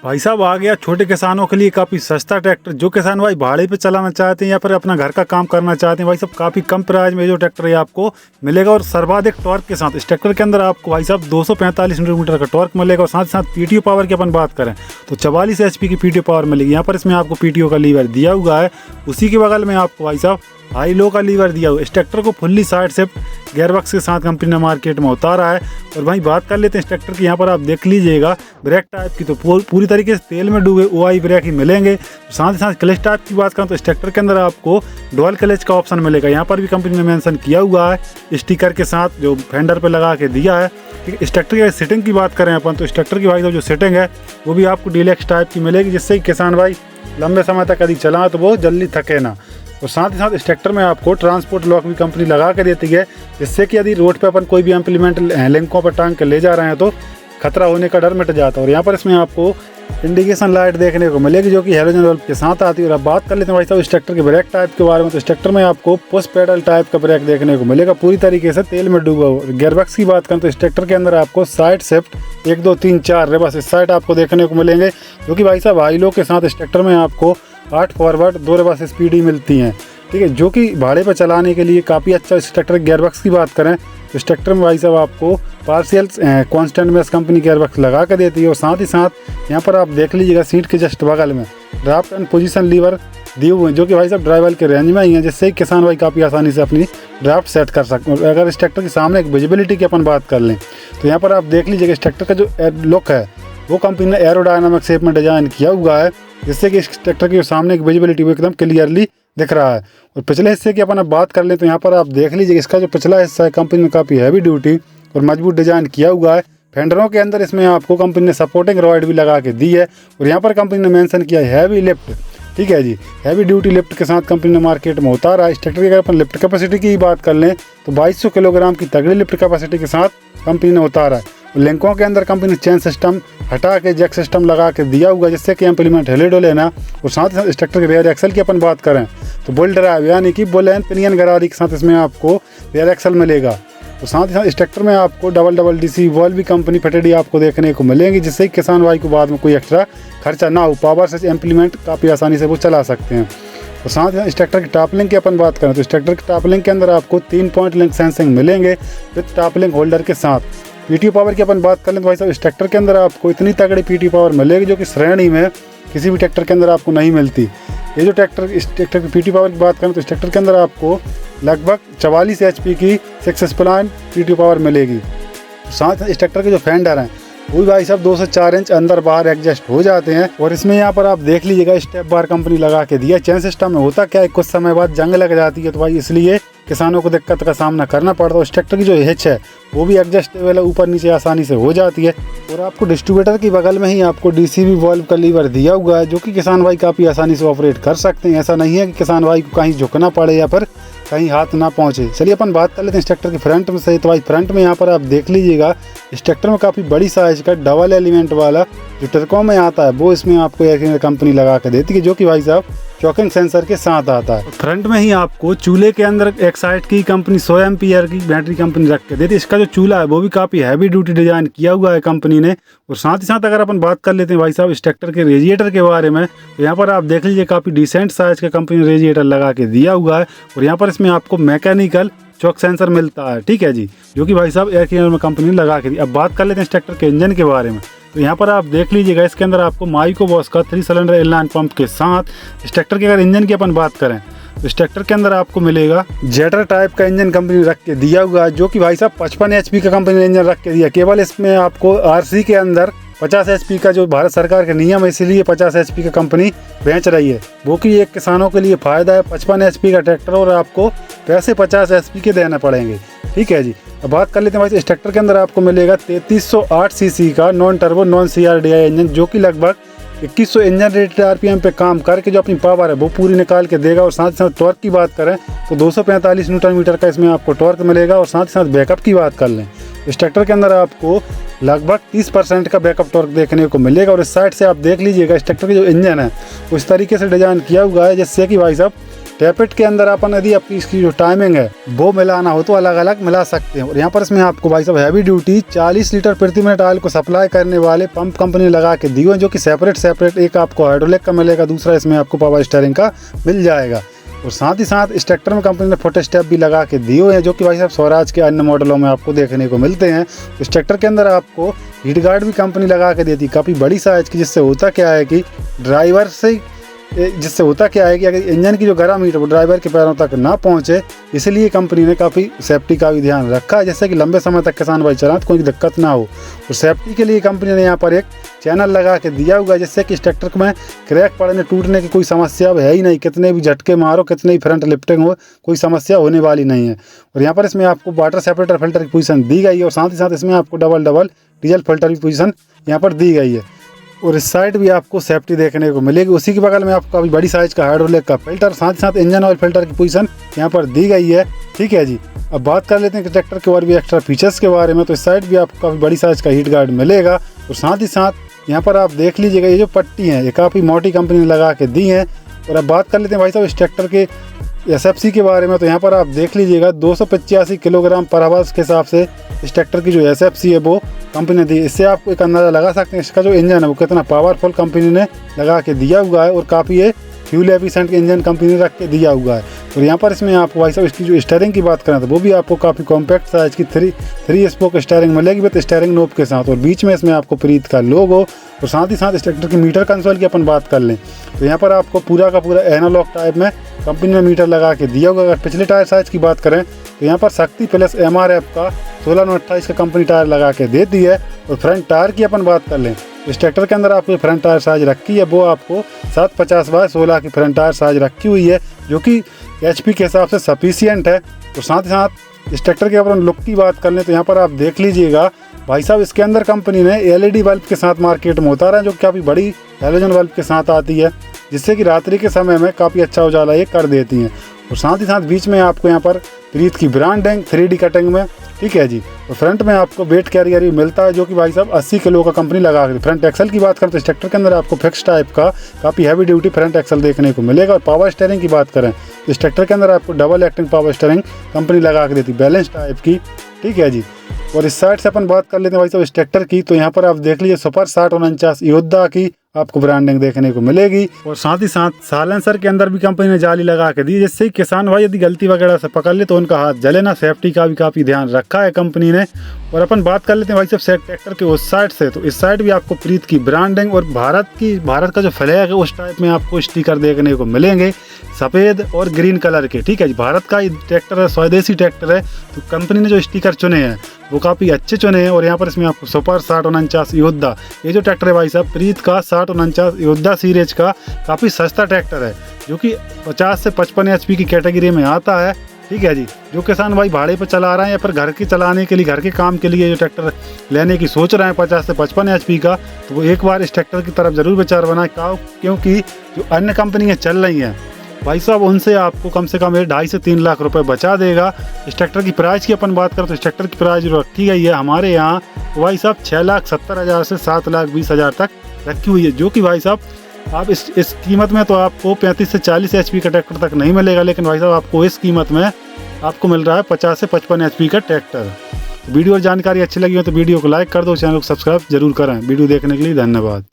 भाई साहब आ गया छोटे किसानों के लिए काफ़ी सस्ता ट्रैक्टर। जो किसान भाई भाड़े पे चलाना चाहते हैं या फिर अपना घर का काम करना चाहते हैं, भाई साहब काफ़ी कम प्राइस में जो ट्रैक्टर है आपको मिलेगा और सर्वाधिक टॉर्क के साथ। इस ट्रैक्टर के अंदर आपको भाई साहब 245 न्यूटन का टॉर्क मिलेगा और साथ ही साथ पीटीओ पावर की अपन बात करें तो 44 HP की पीटीओ पावर मिलेगी। यहाँ पर इसमें आपको पीटीओ का लीवर दिया हुआ है, उसी के बगल में आपको भाई साहब हाई लो का लीवर दिया हुआ। इस ट्रैक्टर को फुल्ली साइड शिफ्ट गियरबॉक्स के साथ कंपनी ने मार्केट में उतारा है। और भाई बात कर लेते हैं इस ट्रैक्टर की, यहाँ पर आप देख लीजिएगा ब्रेक टाइप की तो पूरी तरीके से तेल में डूबे OI ब्रेक ही मिलेंगे। साथ ही साथ क्लच टाइप की बात करें तो इस ट्रैक्टर के अंदर आपको डुअल क्लच का ऑप्शन मिलेगा। यहाँ पर भी कंपनी ने मेंशन किया हुआ है स्टिकर के साथ जो फेंडर पे लगा के दिया है। इस ट्रैक्टर की सेटिंग की बात करें अपन तो इस ट्रैक्टर की भाई साहब जो सेटिंग है वो भी आपको डीलक्स टाइप की मिलेगी, जिससे कि किसान भाई लंबे समय तक यदि चलाएं तो वो जल्दी थके ना। और साथ ही साथ इस ट्रैक्टर में आपको ट्रांसपोर्ट लॉक भी कंपनी लगा के देती है, जिससे कि यदि रोड पे अपन कोई भी इम्प्लीमेंट लिंकों पर टांग के ले जा रहे हैं तो खतरा होने का डर मिट जाता है। और यहाँ पर इसमें आपको इंडिकेशन लाइट देखने को मिलेगी जो कि हेलोजन बल्ब के साथ आती है। और अब बात कर लेते हैं भाई साहब इस ट्रैक्टर के ब्रेक टाइप के बारे में तो इस ट्रैक्टर में आपको पुश पेडल टाइप का ब्रेक देखने को मिलेगा, पूरी तरीके से तेल में डूबा हुआ। गियरबॉक्स की बात करें तो इस ट्रैक्टर के अंदर आपको साइड शिफ्ट 1 2 3 4 रिवर्स इस साइड आपको देखने को मिलेंगे, जो कि भाई साहब हाई लो के साथ इस ट्रैक्टर में आपको 8 फॉरवर्ड 2 रिवर्स स्पीड ही मिलती हैं, ठीक है, जो कि भाड़े पर चलाने के लिए काफ़ी अच्छा। इस ट्रैक्टर के गियरबॉक्स की बात करें तो इस ट्रैक्टर में भाई साहब आपको पार्शियल कांस्टेंट में कंपनी गियरबॉक्स लगा कर देती है। और साथ ही साथ यहाँ पर आप देख लीजिएगा सीट के जस्ट बगल में ड्राफ्ट एंड पोजीशन लीवर दिए हुए हैं, जो कि भाई साहब ड्राइवर के रेंज में ही हैं, जिससे किसान भाई काफ़ी आसानी से अपनी ड्राफ्ट सेट कर सकते हैं। अगर इस ट्रैक्टर के सामने एक विजिबिलिटी की अपन बात कर लें तो यहाँ पर आप देख लीजिएगा इस ट्रैक्टर का जो लुक है वो कंपनी ने एरोडायनामिक शेप में डिज़ाइन किया हुआ है, जिससे कि इस ट्रैक्टर के सामने एक विजिबिलिटी वो एकदम क्लियरली दिख रहा है। और पिछले हिस्से की अपन अब बात कर लें तो यहाँ पर आप देख लीजिए इसका जो पिछला हिस्सा है कंपनी ने काफ़ी हैवी ड्यूटी और मजबूत डिज़ाइन किया हुआ है। फेंडरों के अंदर इसमें आपको कंपनी ने सपोर्टिंग रॉड भी लगा के दी है। और यहाँ पर कंपनी ने मेंशन किया है हैवी लिफ्ट, ठीक है जी, हैवी ड्यूटी लिफ्ट के साथ कंपनी ने मार्केट में उतारा है। इस ट्रैक्टर की अगर अपन लिफ्ट कैपेसिटी की बात कर लें तो 2200 किलोग्राम की तगड़ी लिफ्ट कैपेसिटी के साथ कंपनी ने उतारा है। लिंकों के अंदर कंपनी ने चेन सिस्टम हटा के जैक सिस्टम लगा के दिया हुआ, जिससे कि इम्प्लीमेंट हिले डोले ना। और साथ ही साथ इस ट्रैक्टर के रेयर एक्सल की अपन बात करें तो बुल ड्राइव यानी कि बुल एंड पिनियन गरारी के साथ इसमें आपको रेयर एक्सल मिलेगा। तो साथ ही साथ इस ट्रैक्टर में आपको डबल DC वॉल्व भी कंपनी फिटेड आपको देखने को मिलेंगी, जिससे कि किसान भाई को बाद में कोई एक्स्ट्रा खर्चा ना हो, पावर से इम्प्लीमेंट काफ़ी आसानी से वो चला सकते हैं। तो साथ ही इस ट्रैक्टर की टॉप लिंक की अपन बात करें तो इस ट्रैक्टर की टॉप लिंक के अंदर आपको 3 पॉइंट लिंक सेंसिंग मिलेंगे विद टॉप लिंक होल्डर के साथ। पीटीओ पावर की अपन बात कर लें तो भाई साहब इस ट्रैक्टर के अंदर आपको इतनी तगड़ी पीटीओ पावर मिलेगी जो कि श्रेणी में किसी भी ट्रैक्टर के अंदर आपको नहीं मिलती। ये जो ट्रैक्टर इस ट्रैक्टर की पीटीओ पावर की बात करें तो इस ट्रैक्टर के अंदर आपको लगभग 44 HP की 6 स्प्लाइन पीटीओ पावर मिलेगी। साथ ही इस ट्रैक्टर के जो फेंडर हैं वो भी भाई साहब 2 से 4 इंच अंदर बाहर एडजस्ट हो जाते हैं। और इसमें यहाँ पर आप देख लीजिएगा स्टेप बार कंपनी लगा के दिया। चेन सिस्टम में होता क्या है, कुछ समय बाद जंग लग जाती है तो भाई इसलिए किसानों को दिक्कत का सामना करना पड़ता है। उस ट्रैक्टर की जो हिच है वो भी एडजस्टेबल है, ऊपर नीचे आसानी से हो जाती है। और आपको डिस्ट्रीब्यूटर की बगल में ही आपको DCV वॉल्व का लीवर दिया हुआ है, जो कि किसान भाई काफ़ी आसानी से ऑपरेट कर सकते हैं। ऐसा नहीं है कि किसान भाई को कहीं झुकना पड़े या फिर कहीं हाथ ना पहुँचे। चलिए अपन बात कर लेते हैं इस ट्रैक्टर के फ्रंट में सही। तो भाई फ्रंट में यहाँ पर आप देख लीजिएगा इस ट्रैक्टर में काफ़ी बड़ी साइज का डबल एलिमेंट वाला जो ट्रकों में आता है वो इसमें आपको कंपनी लगा के देती है, जो कि भाई साहब चॉकिंग सेंसर के साथ आता है। फ्रंट में ही आपको चूल्हे के अंदर एक साइड की कंपनी 100 एम्पीयर की बैटरी कंपनी रख के देती है। इसका जो चूल्हा है वो भी काफ़ी हैवी ड्यूटी डिजाइन किया हुआ है कंपनी ने। और साथ ही साथ अगर अपन बात कर लेते हैं भाई साहब इस ट्रैक्टर के रेडिएटर के बारे में तो यहाँ पर आप देख लीजिए काफ़ी डिसेंट साइज का कंपनी ने रेडिएटर लगा के दिया हुआ है। और यहाँ पर इसमें आपको मैकेनिकल चॉक सेंसर मिलता है, ठीक है जी, जो कि भाई साहब एयर क्लीनर में कंपनी ने लगा के दी। अब बात कर लेते हैं इस ट्रैक्टर के इंजन के बारे में तो यहाँ पर आप देख लीजिएगा इसके अंदर आपको माइको बॉस का 3 सिलेंडर इनलाइन पंप के साथ इस ट्रैक्टर के अगर इंजन की अपन बात करें तो इस ट्रैक्टर के अंदर आपको मिलेगा जेटर टाइप का इंजन कंपनी ने रख के दिया हुआ है, जो कि भाई साहब 55 HP का कंपनी ने इंजन रख के दिया। केवल इसमें आपको RC के अंदर 50 HP का जो भारत सरकार के नियम है इसीलिए 50 HP का कंपनी बेच रही है, वो कि एक किसानों के लिए फ़ायदा है। 55 HP का ट्रैक्टर और आपको पैसे 50 HP के देने पड़ेंगे, ठीक है जी। अब बात कर लेते हैं भाई इस ट्रैक्टर के अंदर आपको मिलेगा 3308 cc का non turbo non CRDI engine, जो कि लगभग 2100 इंजन रेटेड RPM पे काम करके जो अपनी पावर है वो पूरी निकाल के देगा। और साथ ही साथ टॉर्क की बात करें तो 245 न्यूटन मीटर का इसमें आपको टॉर्क मिलेगा। और साथ ही साथ बैकअप की बात कर लें इस ट्रैक्टर के अंदर आपको लगभग 30% का बैकअप टॉर्क देखने को मिलेगा। और इस साइड से आप देख लीजिएगा इस ट्रैक्टर का जो इंजन है उस तरीके से डिजाइन किया हुआ है, जिससे कि भाई साहब स्टेपिट के अंदर अपन यदि आपकी इसकी जो टाइमिंग है वो मिलाना हो तो अलग अलग मिला सकते हैं। और यहाँ पर इसमें आपको भाई साहब हैवी ड्यूटी 40 लीटर प्रति मिनट ऑयल को सप्लाई करने वाले पंप कंपनी लगा के दी हुए, जो कि सेपरेट एक आपको हाइड्रोलिक का मिलेगा, दूसरा इसमें आपको पावर स्टीयरिंग का मिल जाएगा। और साथ ही साथ इस ट्रैक्टर में कंपनी ने फुट स्टेप भी लगा के दिए हुए हैं, जो कि भाई साहब स्वराज के अन्य मॉडलों में आपको देखने को मिलते हैं। इस ट्रैक्टर के अंदर आपको हीट गार्ड भी कंपनी लगा के देती, काफ़ी बड़ी साइज की, जिससे होता क्या है कि अगर इंजन की जो गर्म हीट है वो ड्राइवर के पैरों तक ना पहुंचे, इसलिए कंपनी ने काफ़ी सेफ्टी का भी ध्यान रखा है, जैसे कि लंबे समय तक किसान भाई चलाएं तो कोई दिक्कत ना हो। और सेफ्टी के लिए कंपनी ने यहाँ पर एक चैनल लगा के दिया हुआ है, जिससे कि इस ट्रैक्टर में क्रैक पड़ने टूटने की कोई समस्या है ही नहीं, कितने भी झटके मारो, कितने भी फ्रंट लिफ्टिंग हो, कोई समस्या होने वाली नहीं है। और यहाँ पर इसमें आपको वाटर सेपरेटर फिल्टर की पोजीशन दी गई है, और साथ ही साथ इसमें आपको डबल डीजल फिल्टर की पोजीशन यहाँ पर दी गई है। और इस साइड भी आपको सेफ्टी देखने को मिलेगी। उसी के बगल में आपको काफ़ी बड़ी साइज का हाइड्रोलिक का फिल्टर, साथ ही साथ इंजन ऑयल फिल्टर की पोजीशन यहाँ पर दी गई है। ठीक है जी, अब बात कर लेते हैं कि ट्रैक्टर के और भी एक्स्ट्रा फीचर्स के बारे में। तो इस साइड भी आपको काफ़ी बड़ी साइज का हीट गार्ड मिलेगा, और साथ ही साथ यहाँ पर आप देख लीजिएगा ये जो पट्टी हैं ये काफ़ी मोटी कंपनी ने लगा के दी हैं। और अब बात कर लेते हैं भाई साहब इस ट्रैक्टर के SFC के बारे में। तो यहाँ पर आप देख लीजिएगा 285 किलोग्राम पर आवर्स के हिसाब से इस ट्रैक्टर की जो SFC है वो कंपनी ने दी। इससे आप एक अंदाज़ा लगा सकते हैं इसका जो इंजन है वो कितना पावरफुल कंपनी ने लगा के दिया हुआ है, और काफ़ी ये फ्यूल एफिशिएंट इंजन कंपनी ने रख के दिया हुआ है। और यहाँ पर इसमें आपको भाई साहब इसकी जो स्टीयरिंग की बात करें तो वो भी आपको काफ़ी कॉम्पैक्ट साइज की थ्री स्पोक स्टीयरिंग मिलेगी विद स्टीयरिंग नोब के साथ, और बीच में इसमें आपको प्रीत का लोगो। और साथ ही साथ इस ट्रैक्टर की मीटर कंसोल की अपन बात कर लें तो यहाँ पर आपको पूरा का पूरा एनालॉग टाइप में कंपनी ने मीटर लगा के दिया होगा। अगर पिछले टायर साइज की बात करें तो यहाँ पर शक्ति प्लस MRF का 16/28 का कंपनी टायर लगा के देती है। और फ्रंट टायर की अपन बात कर लें इस ट्रैक्टर के अंदर आपको फ्रंट टायर साइज रखी है वो आपको 750/16 की फ्रंट टायर साइज रखी हुई है, जो कि HP के हिसाब से सफिशियंट है। और साथ ही साथ इस ट्रैक्टर के अपन लुक की बात कर लें तो यहाँ पर आप देख लीजिएगा भाई साहब इसके अंदर कंपनी ने LED बल्ब के साथ मार्केट में उतारा है, जो काफ़ी बड़ी हैलोजन बल्ब के साथ आती है, जिससे कि रात्रि के समय में काफ़ी अच्छा उजाला ये कर देती हैं। और साथ ही साथ बीच में आपको यहाँ पर प्रीत की ब्रांडिंग 3D कटिंग में। ठीक है जी, और फ्रंट में आपको वेट कैरियर भी मिलता है, जो कि भाई साहब 80 किलो का कंपनी लगा के। फ्रंट एक्सल की बात करें तो इस ट्रैक्टर के अंदर आपको फिक्स टाइप का काफ़ी हैवी ड्यूटी फ्रंट एक्सल देखने को मिलेगा। और पावर स्टीयरिंग की बात करें तो इस ट्रैक्टर के अंदर आपको double acting power steering company लगा के देती, बैलेंस टाइप की। ठीक है जी, और इस साइड से अपन बात कर लेते हैं भाई साहब इस ट्रैक्टर की। तो यहाँ पर आप देख लीजिए सुपर 6049 योद्धा की आपको ब्रांडिंग देखने को मिलेगी। और साथ ही साथ साइलेंसर के अंदर भी कंपनी ने जाली लगा के दी, जिससे किसान भाई यदि गलती वगैरह से पकड़ ले तो उनका हाथ जले ना। सेफ्टी का भी काफ़ी ध्यान रखा है कंपनी ने। और अपन बात कर लेते हैं भाई साहब ट्रैक्टर के उस साइड से, तो इस साइड भी आपको प्रीत की ब्रांडिंग और भारत का जो फ्लैग है उस टाइप में आपको स्टिकर देखने को मिलेंगे, सफ़ेद और ग्रीन कलर के। ठीक है जी, भारत का ट्रैक्टर है, स्वदेशी ट्रैक्टर है, तो कंपनी ने जो स्टिकर चुने हैं वो काफ़ी अच्छे चुने हैं। और यहाँ पर इसमें आपको सुपर 6049 योद्धा, ये जो ट्रैक्टर है भाई साहब प्रीत का 6049 योद्धा सीरीज का काफ़ी सस्ता ट्रैक्टर है, जो कि 50 से 55 HP की कैटेगरी में आता है। ठीक है जी, जो किसान भाई भाड़े पर चला रहे हैं या फिर घर के चलाने के लिए, घर के काम के लिए जो ट्रैक्टर लेने की सोच रहे हैं 50 से 55 HP का, तो वो एक बार इस ट्रैक्टर की तरफ ज़रूर विचार बनाए, क्योंकि जो अन्य कंपनियाँ चल रही हैं भाई साहब उनसे आपको कम से कम 2.5 से 3 लाख रुपए बचा देगा। इस ट्रैक्टर की प्राइस की अपन बात करें तो इस ट्रैक्टर की प्राइस जो रखी गई है हमारे यहाँ भाई साहब 6,70,000 से 7,20,000 तक रखी हुई है, जो कि भाई साहब आप इस कीमत में तो आपको 35 से 40 HP का ट्रैक्टर तक नहीं मिलेगा, लेकिन भाई साहब आपको इस कीमत में आपको मिल रहा है 50 से 55 HP का ट्रैक्टर। वीडियो और जानकारी अच्छी लगी हो तो वीडियो को लाइक कर दो, चैनल को सब्सक्राइब जरूर करें। वीडियो देखने के लिए धन्यवाद।